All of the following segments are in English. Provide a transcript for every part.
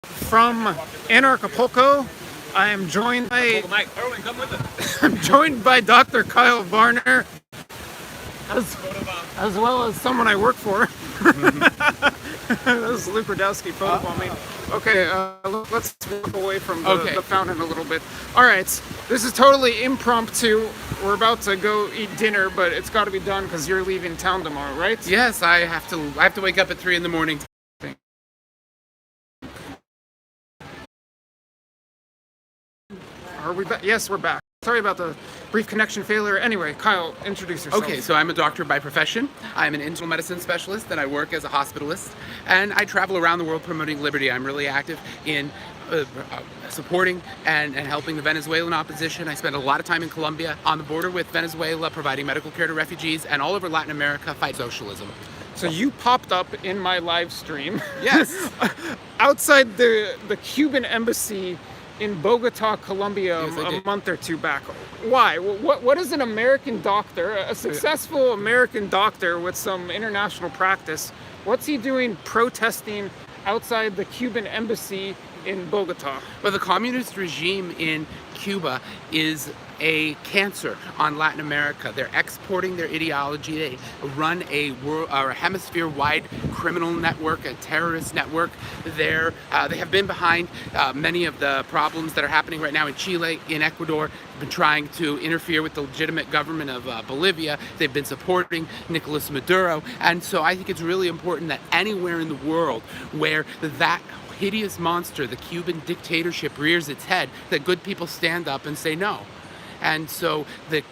from Anarchapulco. I am joined by I'm joined by Dr. Kyle Varner, as well as someone I work for. This is Luke Radowski photobombing. Okay, let's walk away from the fountain a little bit. All right, this is totally impromptu. We're about to go eat dinner, but it's got to be done because you're leaving town tomorrow, right? Yes, I have to wake up at 3 in the morning. Are we back? Yes, we're back. Sorry about the brief connection failure. Anyway, Kyle, introduce yourself. Okay, so I'm a doctor by profession. I'm an internal medicine specialist, and I work as a hospitalist. And I travel around the world promoting liberty. I'm really active in supporting and helping the Venezuelan opposition. I spend a lot of time in Colombia on the border with Venezuela, providing medical care to refugees, and all over Latin America, fight socialism. So you popped up in my live stream. Yes. Outside the Cuban embassy in Bogota, Colombia, Yes, a month or two back. Why? What is an American doctor, a successful American doctor with some international practice, what's he doing protesting outside the Cuban embassy in Bogota? Well, the communist regime in Cuba is a cancer on Latin America. They're exporting their ideology. They run a hemisphere-wide criminal network, a terrorist network. They have been behind many of the problems that are happening right now in Chile, in Ecuador. They've been trying to interfere with the legitimate government of Bolivia. They've been supporting Nicolas Maduro. And so I think it's really important that anywhere in the world where that hideous monster, the Cuban dictatorship, rears its head, that good people stand up and say no. And so the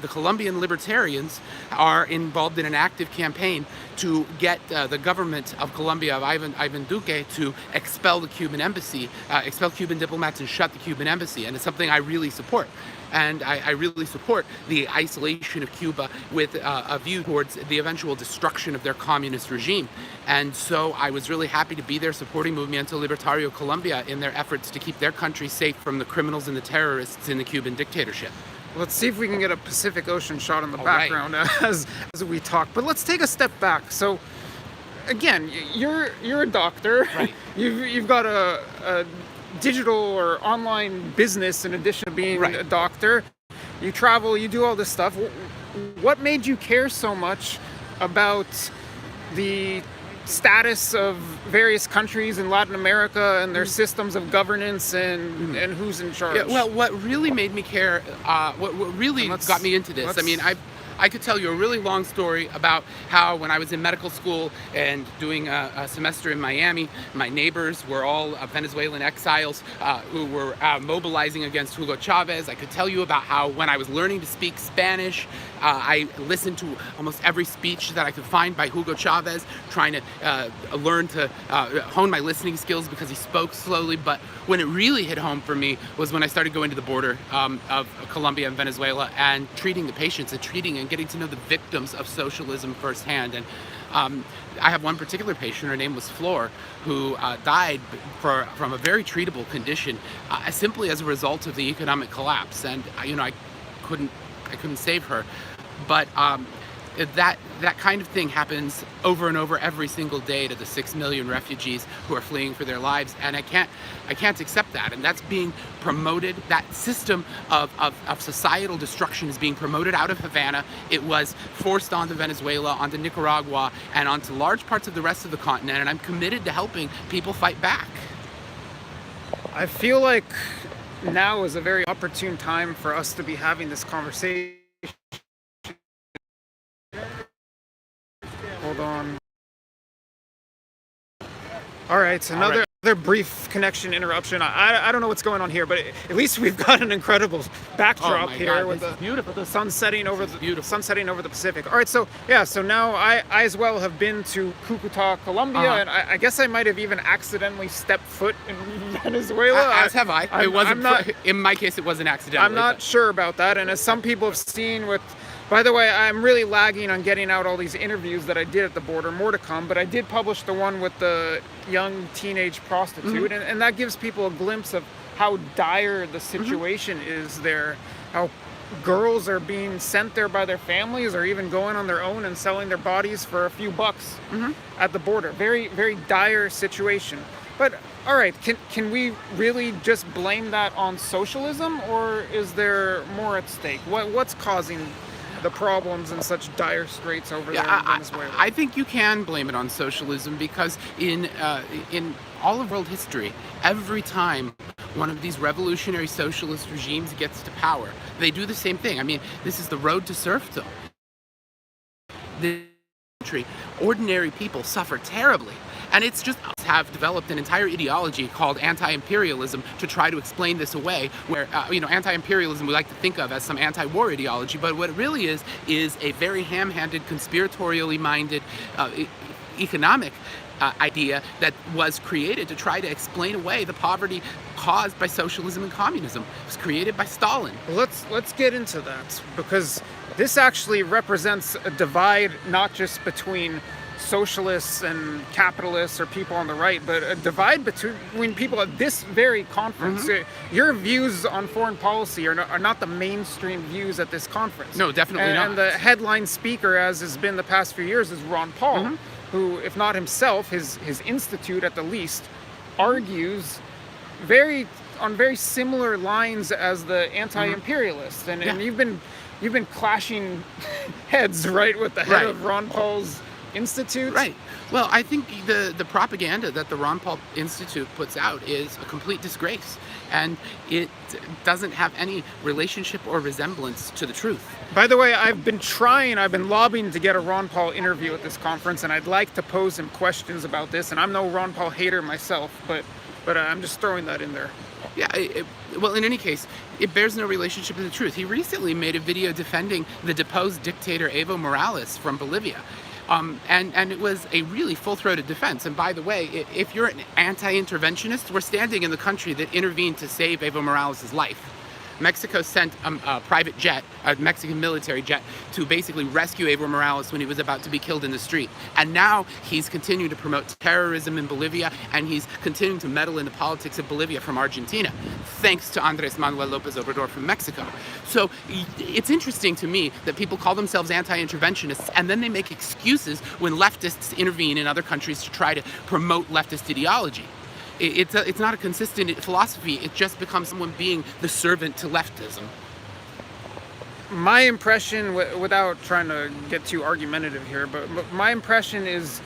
Colombian libertarians are involved in an active campaign to get the government of Colombia, of Ivan Duque, to expel the Cuban embassy, expel Cuban diplomats and shut the Cuban embassy. And it's something I really support. And I really support the isolation of Cuba with a view towards the eventual destruction of their communist regime. And so I was really happy to be there supporting Movimiento Libertario Colombia in their efforts to keep their country safe from the criminals and the terrorists in the Cuban dictatorship. Let's see if we can get a Pacific Ocean shot in the background as we talk. But let's take a step back. So, again, you're a doctor. Right. You've got a digital or online business in addition to being Right. a doctor. You travel, you do all this stuff. What made you care so much about the status of various countries in Latin America and their systems of governance and who's in charge? Yeah, well, what really made me care, what really got me into this, I mean, I could tell you a really long story about how when I was in medical school and doing a semester in Miami, my neighbors were all Venezuelan exiles who were mobilizing against Hugo Chavez. I could tell you about how when I was learning to speak Spanish, I listened to almost every speech that I could find by Hugo Chavez, trying to learn to hone my listening skills because he spoke slowly. But when it really hit home for me was when I started going to the border of Colombia and Venezuela and treating the patients and getting to know the victims of socialism firsthand. And I have one particular patient, her name was Flor, who died from a very treatable condition simply as a result of the economic collapse. And I couldn't save her, but that kind of thing happens over and over every single day to the 6 million refugees who are fleeing for their lives, and I can't accept that. And that's being promoted. That system of societal destruction is being promoted out of Havana. It was forced onto Venezuela, onto Nicaragua, and onto large parts of the rest of the continent, and I'm committed to helping people fight back. I feel like now is a very opportune time for us to be having this conversation. Hold on. All right, another brief connection interruption. I don't know what's going on here, but at least we've got an incredible backdrop here with the sun setting over the Pacific. All right, so now I as well have been to Cucuta, Colombia, and I guess I might have even accidentally stepped foot in Venezuela. As have I. In my case, it wasn't accidental. I'm not sure about that, and as some people have seen with. By the way, I'm really lagging on getting out all these interviews that I did at the border, more to come, but I did publish the one with the young teenage prostitute, and that gives people a glimpse of how dire the situation is there, how girls are being sent there by their families or even going on their own and selling their bodies for a few bucks at the border. Very, very dire situation. But all right, can we really just blame that on socialism, or is there more at stake? What's causing the problems in such dire straits over there in Venezuela? I think you can blame it on socialism because in all of world history, every time one of these revolutionary socialist regimes gets to power, they do the same thing. I mean, this is the road to serfdom. The country, ordinary people suffer terribly. And it's just have developed an entire ideology called anti-imperialism to try to explain this away, where, anti-imperialism we like to think of as some anti-war ideology, but what it really is a very ham-handed, conspiratorially minded economic idea that was created to try to explain away the poverty caused by socialism and communism. It was created by Stalin. Let's get into that, because this actually represents a divide not just between socialists and capitalists or people on the right, but a divide between people at this very conference. Your views on foreign policy are not the mainstream views at this conference. No, definitely not. And the headline speaker, as has been the past few years, is Ron Paul, who, if not himself, his institute at the least, argues on very similar lines as the anti-imperialists. And you've been clashing heads, right, with the head of Ron Paul's institute. Right. Well, I think the propaganda that the Ron Paul Institute puts out is a complete disgrace, and it doesn't have any relationship or resemblance to the truth. By the way, I've been lobbying to get a Ron Paul interview at this conference, and I'd like to pose him questions about this, and I'm no Ron Paul hater myself, but I'm just throwing that in there. Yeah, well, in any case, it bears no relationship to the truth. He recently made a video defending the deposed dictator Evo Morales from Bolivia. And it was a really full-throated defense. And by the way, if you're an anti-interventionist, we're standing in the country that intervened to save Evo Morales' life. Mexico sent a private jet, a Mexican military jet, to basically rescue Evo Morales when he was about to be killed in the street. And now he's continuing to promote terrorism in Bolivia, and he's continuing to meddle in the politics of Bolivia from Argentina, thanks to Andrés Manuel López Obrador from Mexico. So it's interesting to me that people call themselves anti-interventionists, and then they make excuses when leftists intervene in other countries to try to promote leftist ideology. It's not a consistent philosophy. It just becomes someone being the servant to leftism. My impression, without trying to get too argumentative here, but my impression is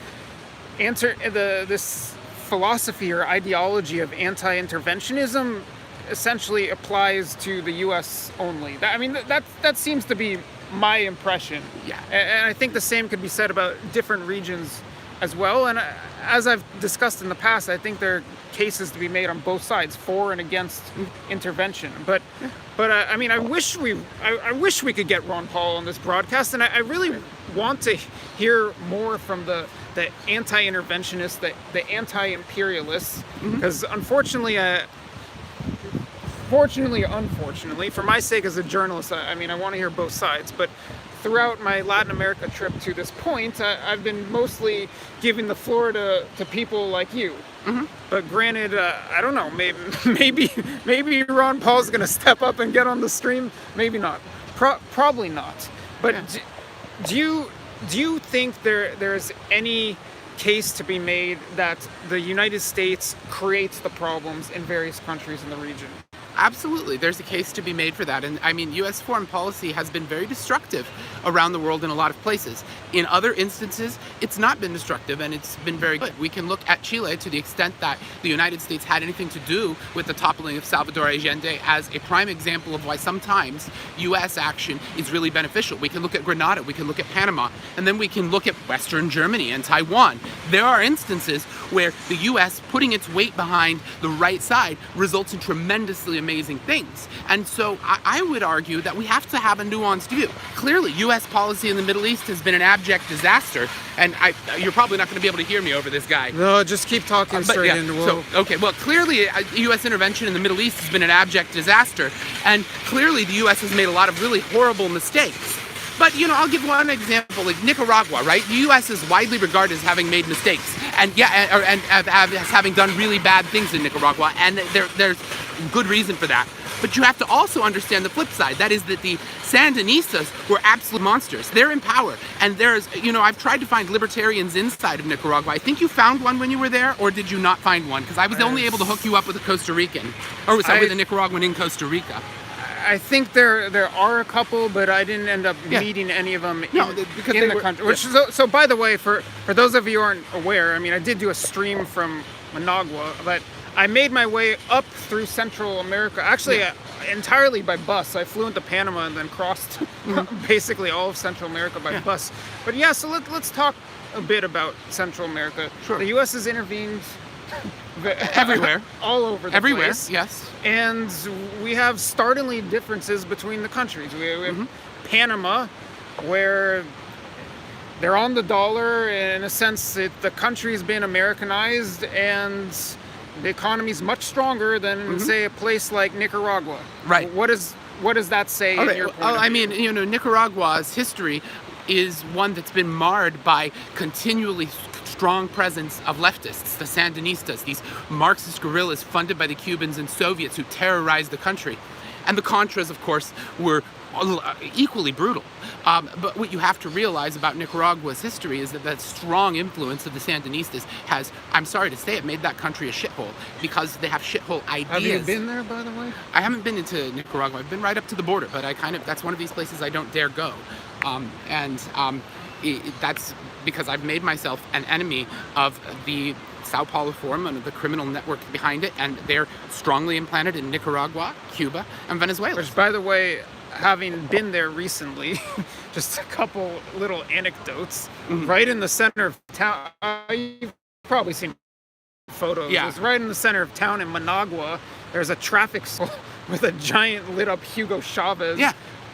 this philosophy or ideology of anti-interventionism essentially applies to the U.S. only. That seems to be my impression. Yeah. And I think the same could be said about different regions as well. And as I've discussed in the past, I think there are cases to be made on both sides, for and against intervention. But I wish we could get Ron Paul on this broadcast, and I really want to hear more from the anti-interventionists, the anti-imperialists, because unfortunately, for my sake as a journalist, I want to hear both sides. But throughout my Latin America trip to this point, I've been mostly giving the floor to people like you. But granted, I don't know, maybe Ron Paul's going to step up and get on the stream. Maybe not. Probably not. But do you think there's any case to be made that the United States creates the problems in various countries in the region? Absolutely. There's a case to be made for that. And U.S. foreign policy has been very destructive around the world in a lot of places. In other instances, it's not been destructive, and it's been very good. We can look at Chile to the extent that the United States had anything to do with the toppling of Salvador Allende as a prime example of why sometimes U.S. action is really beneficial. We can look at Grenada, we can look at Panama, and then we can look at Western Germany and Taiwan. There are instances where the U.S. putting its weight behind the right side results in tremendously amazing things. And so I would argue that we have to have a nuanced view. Clearly, U.S. policy in the Middle East has been an abject disaster, and you're probably not going to be able to hear me over this guy. No, just keep talking straight into it. Well, clearly, U.S. intervention in the Middle East has been an abject disaster, and clearly the U.S. has made a lot of really horrible mistakes. But, I'll give one example, like Nicaragua, right? The U.S. is widely regarded as having made mistakes, and as having done really bad things in Nicaragua, and there's good reason for that. But you have to also understand the flip side. That is that the Sandinistas were absolute monsters. They're in power. And there's, I've tried to find libertarians inside of Nicaragua. I think you found one when you were there, or did you not find one? Because I was only able to hook you up with a Costa Rican. Or with a Nicaraguan in Costa Rica. I think there are a couple, but I didn't end up meeting any of them in the country. Which so by the way, for those of you who aren't aware, I mean, I did do a stream from Managua, but I made my way up through Central America, actually entirely by bus. I flew into Panama and then crossed basically all of Central America by bus. But yeah, so let's talk a bit about Central America. Sure. The U.S. has intervened everywhere, all over the place. Yes. And we have startlingly differences between the countries. We have Panama, where they're on the dollar in a sense that the country's been Americanized and the economy's much stronger than say a place like Nicaragua. Right. What does that say in your point of view? I mean, Nicaragua's history is one that's been marred by continually strong presence of leftists, the Sandinistas, these Marxist guerrillas funded by the Cubans and Soviets who terrorized the country. And the Contras, of course, were equally brutal. But what you have to realize about Nicaragua's history is that strong influence of the Sandinistas has, I'm sorry to say it, made that country a shithole because they have shithole ideas. Have you been there, by the way? I haven't been into Nicaragua. I've been right up to the border, but that's one of these places I don't dare go. That's because I've made myself an enemy of the Sao Paulo Forum and the criminal network behind it, and they're strongly implanted in Nicaragua, Cuba, and Venezuela. Which, by the way, having been there recently, just a couple little anecdotes. Right in the center of town, you've probably seen photos. Yeah. It's right in the center of town in Managua. There's a traffic signal with a giant lit up Hugo Chavez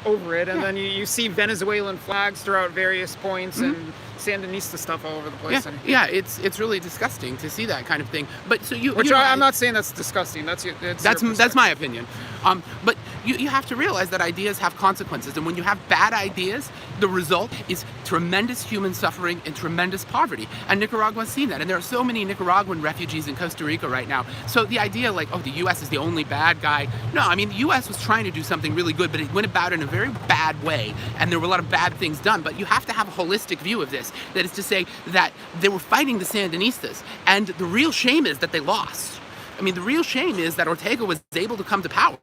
over it, and then you see Venezuelan flags throughout various points and Sandinista stuff all over the place. It's really disgusting to see that kind of thing. But so I'm not saying that's disgusting. That's my opinion. But you have to realize that ideas have consequences, and when you have bad ideas, the result is tremendous human suffering and tremendous poverty. And Nicaragua's seen that, and there are so many Nicaraguan refugees in Costa Rica right now. So the idea like, the U.S. is the only bad guy. No, I mean, the U.S. was trying to do something really good, but it went about it in a very bad way, and there were a lot of bad things done. But you have to have a holistic view of this. That is to say that they were fighting the Sandinistas, and the real shame is that they lost. I mean, the real shame is that Ortega was able to come to power.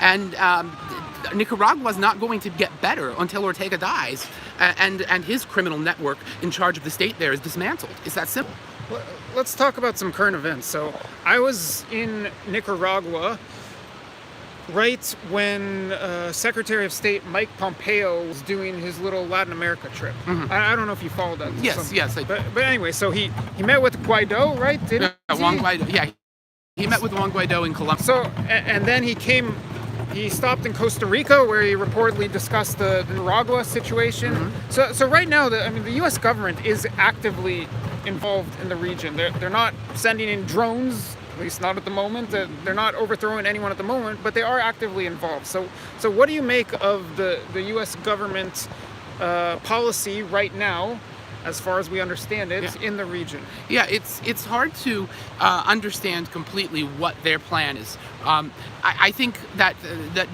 And Nicaragua is not going to get better until Ortega dies, and his criminal network in charge of the state there is dismantled. It's that simple. Let's talk about some current events. So I was in Nicaragua right when Secretary of State Mike Pompeo was doing his little Latin America trip. I don't know if you followed that. Yes. But anyway, so he met with Guaido, right? Juan Guaido. Yeah, he met with Juan Guaido in Colombia. So and then he stopped in Costa Rica, where he reportedly discussed the Nicaragua situation. So right now, the U.S. government is actively involved in the region. They're not sending in drones, at least not at the moment. They're not overthrowing anyone at the moment, but they are actively involved. So what do you make of the U.S. government policy right now, as far as we understand it, in the region? Yeah, it's hard to understand completely what their plan is. I think that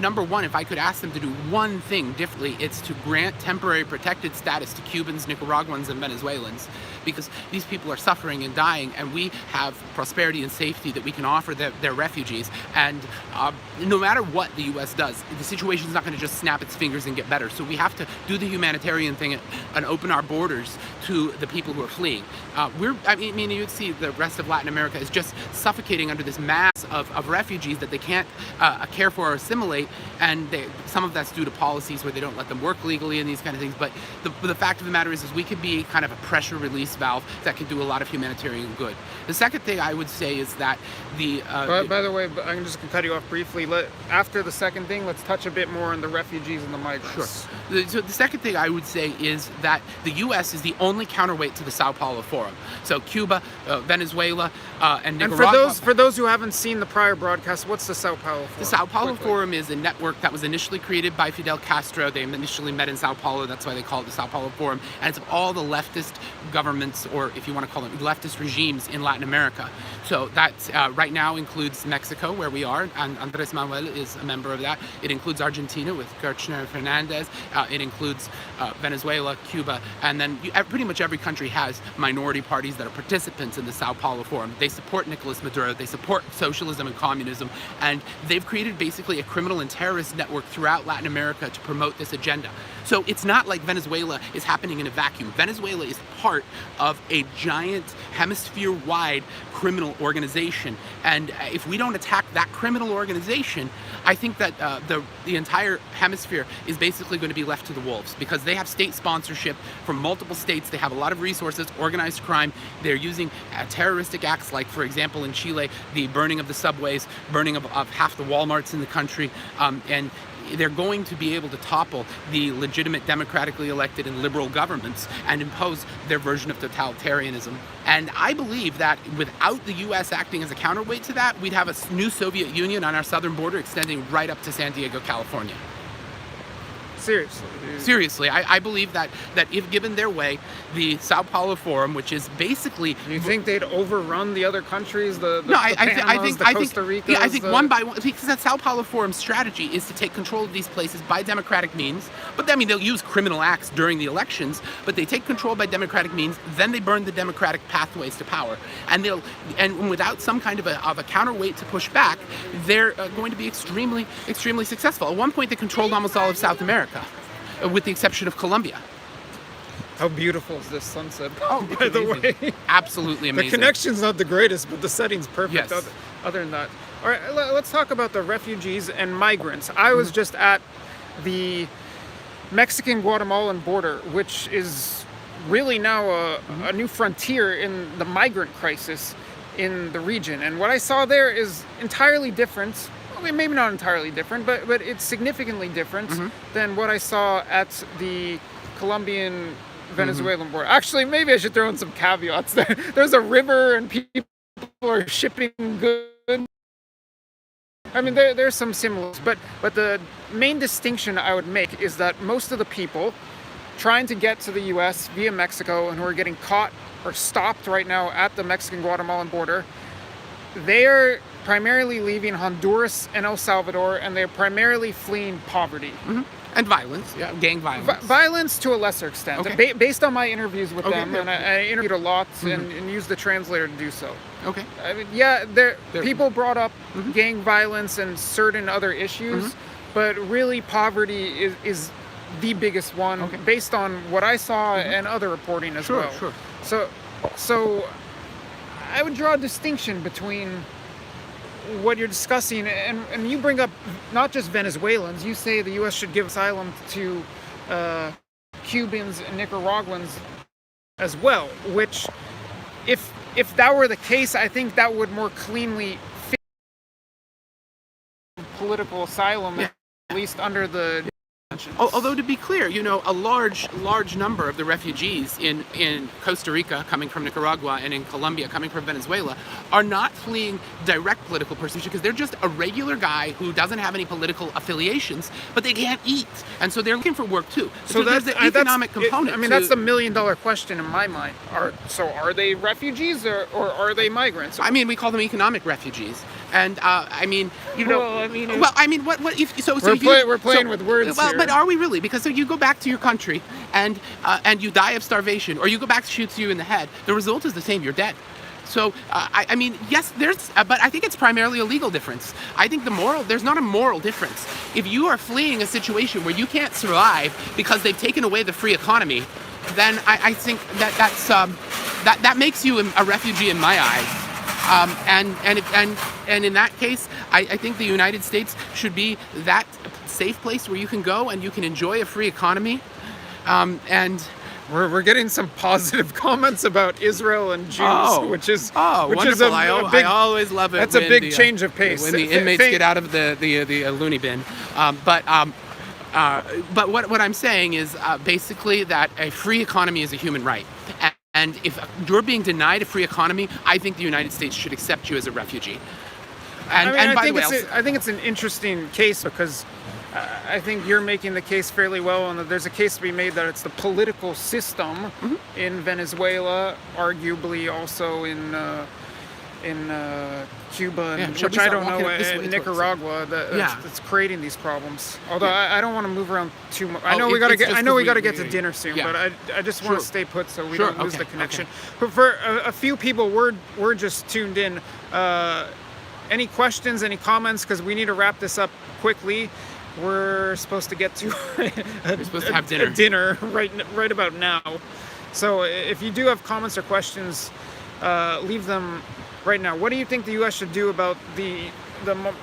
number one, if I could ask them to do one thing differently, it's to grant temporary protected status to Cubans, Nicaraguans, and Venezuelans, because these people are suffering and dying, and we have prosperity and safety that we can offer their refugees. And no matter what the U.S. does, the situation is not going to just snap its fingers and get better. So we have to do the humanitarian thing and open our borders to the people who are fleeing. You'd see the rest of Latin America is just suffocating under this mass of refugees that they can't care for or assimilate, and some of that's due to policies where they don't let them work legally and these kind of things. But the fact of the matter is we could be kind of a pressure release valve that could do a lot of humanitarian good. The second thing I would say is that by the way, I'm just going to cut you off briefly. After the second thing, let's touch a bit more on the refugees and the migrants. Sure. So the second thing I would say is that the U.S. is the only counterweight to the Sao Paulo Forum. So Cuba, Venezuela, and Nicaragua. And for those who haven't seen the prior broadcast, what's the Sao Paulo Forum? The Sao Paulo Forum is a network that was initially created by Fidel Castro. They initially met in Sao Paulo. That's why they call it the Sao Paulo Forum. And it's all the leftist government governments, or if you want to call them leftist regimes in Latin America. So that right now includes Mexico, where we are, and Andres Manuel is a member of that. It includes Argentina with Kirchner Fernandez. It includes Venezuela, Cuba, and then pretty much every country has minority parties that are participants in the Sao Paulo Forum. They support Nicolas Maduro, they support socialism and communism, and they've created basically a criminal and terrorist network throughout Latin America to promote this agenda. So it's not like Venezuela is happening in a vacuum. Venezuela is part of a giant hemisphere-wide criminal organization, and if we don't attack that criminal organization, I think that the entire hemisphere is basically going to be left to the wolves, because they have state sponsorship from multiple states. They have a lot of resources, organized crime. They're using terroristic acts, like, for example, in Chile, the burning of the subways, burning of half the Walmarts in the country, and they're going to be able to topple the legitimate democratically elected and liberal governments and impose their version of totalitarianism. And I believe that without the U.S. acting as a counterweight to that, we'd have a new Soviet Union on our southern border extending right up to San Diego, California. Seriously, dude. Seriously, I believe that if given their way, the Sao Paulo Forum, which is basically, you think they'd overrun the other countries? I think Costa Rica. Yeah, I think one by one, because that Sao Paulo Forum's strategy is to take control of these places by democratic means. But I mean, they'll use criminal acts during the elections, but they take control by democratic means. Then they burn the democratic pathways to power, and without some kind of a counterweight to push back, they're going to be extremely successful. At one point, they controlled almost all of South America, with the exception of Colombia. How beautiful is this sunset? Oh, by the way, absolutely amazing. The connection's not the greatest, but the setting's perfect. Yes. Other than that, all right, let's talk about the refugees and migrants. I was just at the Mexican-Guatemalan border, which is really now a new frontier in the migrant crisis in the region. And what I saw there is entirely different. Maybe not entirely different, but it's significantly different than what I saw at the Colombian-Venezuelan border. Actually, maybe I should throw in some caveats. There's a river and people are shipping goods. I mean, there's some similarities, but the main distinction I would make is that most of the people trying to get to the U.S. via Mexico and who are getting caught or stopped right now at the Mexican-Guatemalan border, they are primarily leaving Honduras and El Salvador, and they're primarily fleeing poverty. And violence, yeah, gang violence. Violence to a lesser extent. Okay. Based on my interviews with them, yeah. and I interviewed a lot and used the translator to do so. Okay. I mean, yeah, people brought up gang violence and certain other issues, but really poverty is the biggest one, based on what I saw and other reporting as well. Sure. So I would draw a distinction between what you're discussing, and you bring up not just Venezuelans. You say the U.S. should give asylum to Cubans and Nicaraguans as well, which, if that were the case, I think that would more cleanly fit political asylum, at least under the. Although, to be clear, a large number of the refugees in Costa Rica coming from Nicaragua and in Colombia coming from Venezuela are not fleeing direct political persecution, because they're just a regular guy who doesn't have any political affiliations, but they can't eat, and so they're looking for work too. So there's the economic component. That's the million-dollar question in my mind. Are they refugees or are they migrants? I mean, we call them economic refugees. And we're playing with words here. But are we really? Because you go back to your country and you die of starvation, or you go back, shoots you in the head. The result is the same. You're dead. So yes, but I think it's primarily a legal difference. I think there's not a moral difference. If you are fleeing a situation where you can't survive because they've taken away the free economy, then I think that makes you a refugee in my eyes. And in that case, I think the United States should be that safe place where you can go and you can enjoy a free economy. And we're getting some positive comments about Israel and Jews, which is wonderful. I always love it. That's a big change of pace when the inmates get out of the loony bin. But what I'm saying is basically that a free economy is a human right. And if you're being denied a free economy, I think the United States should accept you as a refugee. I think it's an interesting case, because I think you're making the case fairly well, and there's a case to be made that it's the political system in Venezuela, arguably also in Cuba, which I don't know, in Nicaragua, that's creating these problems. Although I don't want to move around too much. I know we got to get to dinner soon, but I just want to stay put so we don't lose the connection. But for a few people, we're just tuned in. Any questions? Any comments? Because we need to wrap this up quickly. We're supposed to get to have dinner right about now. So if you do have comments or questions, leave them right now. What do you think the U.S. should do about the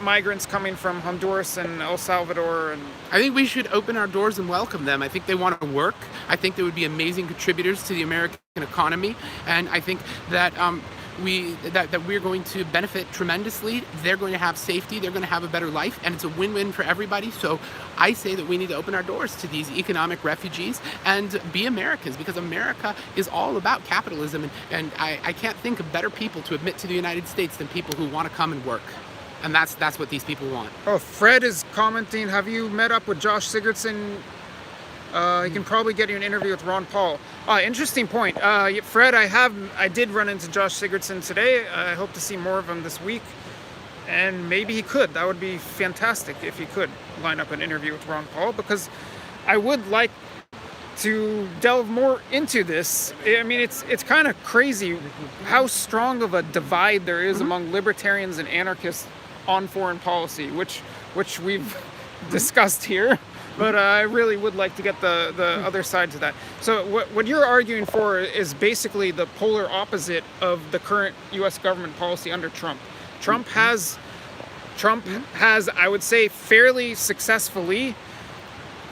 migrants coming from Honduras and El Salvador? And I think we should open our doors and welcome them. I think they want to work. I think they would be amazing contributors to the American economy, and I think that we're going to benefit tremendously. They're going to have safety, they're going to have a better life, and it's a win-win for everybody. So I say that we need to open our doors to these economic refugees and be Americans, because America is all about capitalism, and I can't think of better people to admit to the United States than people who want to come and work. And that's what these people want. Oh, Fred is commenting, have you met up with Josh Sigurdson? He can probably get you an interview with Ron Paul. Interesting point. Fred, I did run into Josh Sigurdson today. I hope to see more of him this week. And maybe he could. That would be fantastic if he could line up an interview with Ron Paul, because I would like to delve more into this. I mean, it's kind of crazy how strong of a divide there is among libertarians and anarchists on foreign policy, which we've discussed here. But I really would like to get the other side to that. So what you're arguing for is basically the polar opposite of the current U.S. government policy under Trump. Trump has, I would say, fairly successfully,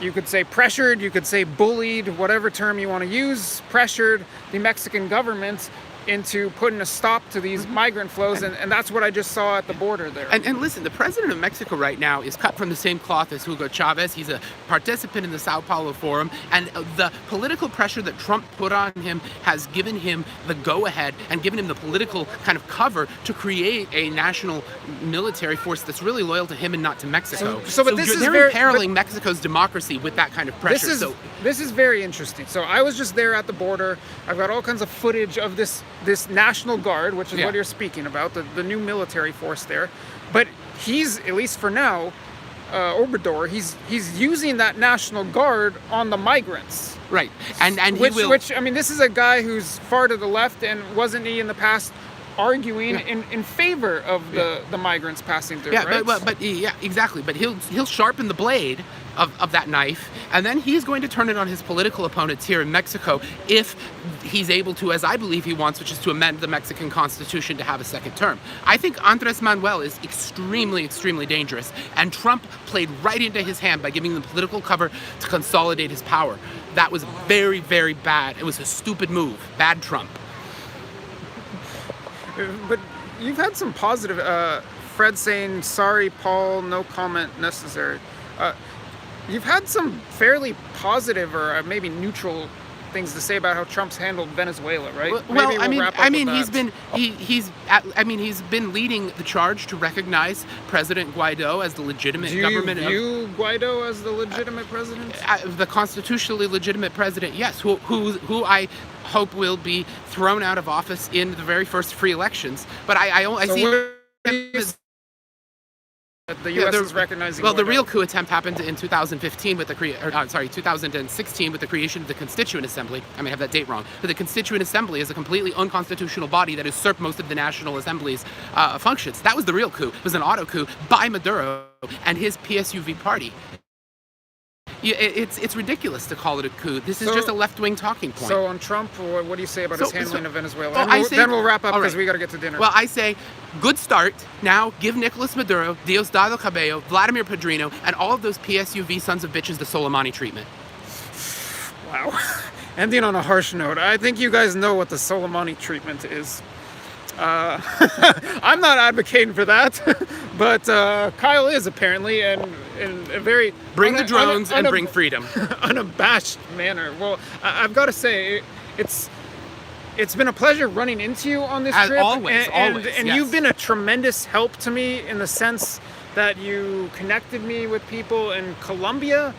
you could say pressured, you could say bullied, whatever term you want to use, pressured the Mexican government into putting a stop to these migrant flows, and that's what I just saw at the border there. And listen, the president of Mexico right now is cut from the same cloth as Hugo Chavez. He's a participant in the Sao Paulo Forum, and the political pressure that Trump put on him has given him the go-ahead and given him the political kind of cover to create a national military force that's really loyal to him and not to Mexico. But this is they're imperiling Mexico's democracy with that kind of pressure. This is very interesting. So I was just there at the border. I've got all kinds of footage of this National Guard, which is what you're speaking about, the new military force there. But he's, at least for now, Obrador, he's using that National Guard on the migrants. Right. And which I mean, this is a guy who's far to the left, and wasn't he in the past arguing in favor of the migrants passing through, right? But exactly. But he'll sharpen the blade of that knife, and then he's going to turn it on his political opponents here in Mexico if he's able to, as I believe he wants, which is to amend the Mexican Constitution to have a second term. I think Andrés Manuel is extremely, extremely dangerous, and Trump played right into his hand by giving them political cover to consolidate his power. That was very, very bad. It was a stupid move. Bad Trump. But you've had some positive, Fred saying, sorry, Paul, no comment necessary. You've had some fairly positive or maybe neutral things to say about how Trump's handled Venezuela, right? He's been leading the charge to recognize President Guaido as the legitimate government. Do you view Guaido as the legitimate president? The constitutionally legitimate president, yes. Who I hope will be thrown out of office in the very first free elections. But I see him as the U.S. is recognizing. Well, the real coup attempt happened in 2016 with 2016 with the creation of the Constituent Assembly. I may have that date wrong, but the Constituent Assembly is a completely unconstitutional body that usurped most of the National Assembly's functions. That was the real coup. It was an auto coup by Maduro and his PSUV party. It's ridiculous to call it a coup. This is just a left-wing talking point. So on Trump, what do you say about his handling of Venezuela? Then we'll wrap up because we got to get to dinner. Well, I say, good start. Now give Nicolas Maduro, Diosdado Cabello, Vladimir Padrino, and all of those PSUV sons of bitches the Soleimani treatment. Wow. Ending on a harsh note. I think you guys know what the Soleimani treatment is. I'm not advocating for that, but Kyle is apparently, and in a very bring the drones and bring freedom, unabashed manner. Well, I've got to say, it's been a pleasure running into you on this trip, always, and you've been a tremendous help to me in the sense that you connected me with people in Colombia,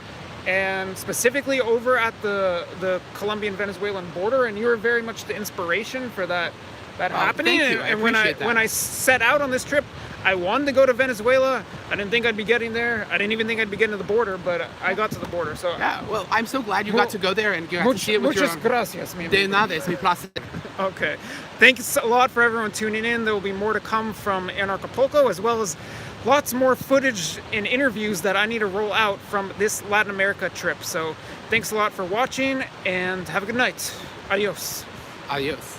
and specifically over at the Colombian-Venezuelan border, and you were very much the inspiration for that happening. Thank you. I And appreciate that. when I set out on this trip, I wanted to go to Venezuela. I didn't think I'd be getting there. I didn't even think I'd be getting to the border, but I got to the border. So Yeah, well, I'm so glad you got to go there and got to see it with your muchas gracias, mi De amigo. nada, es mi placer. Okay. Thanks a lot for everyone tuning in. There will be more to come from Anarchapulco, as well as lots more footage and interviews that I need to roll out from this Latin America trip. So thanks a lot for watching, and have a good night. Adios. Adios.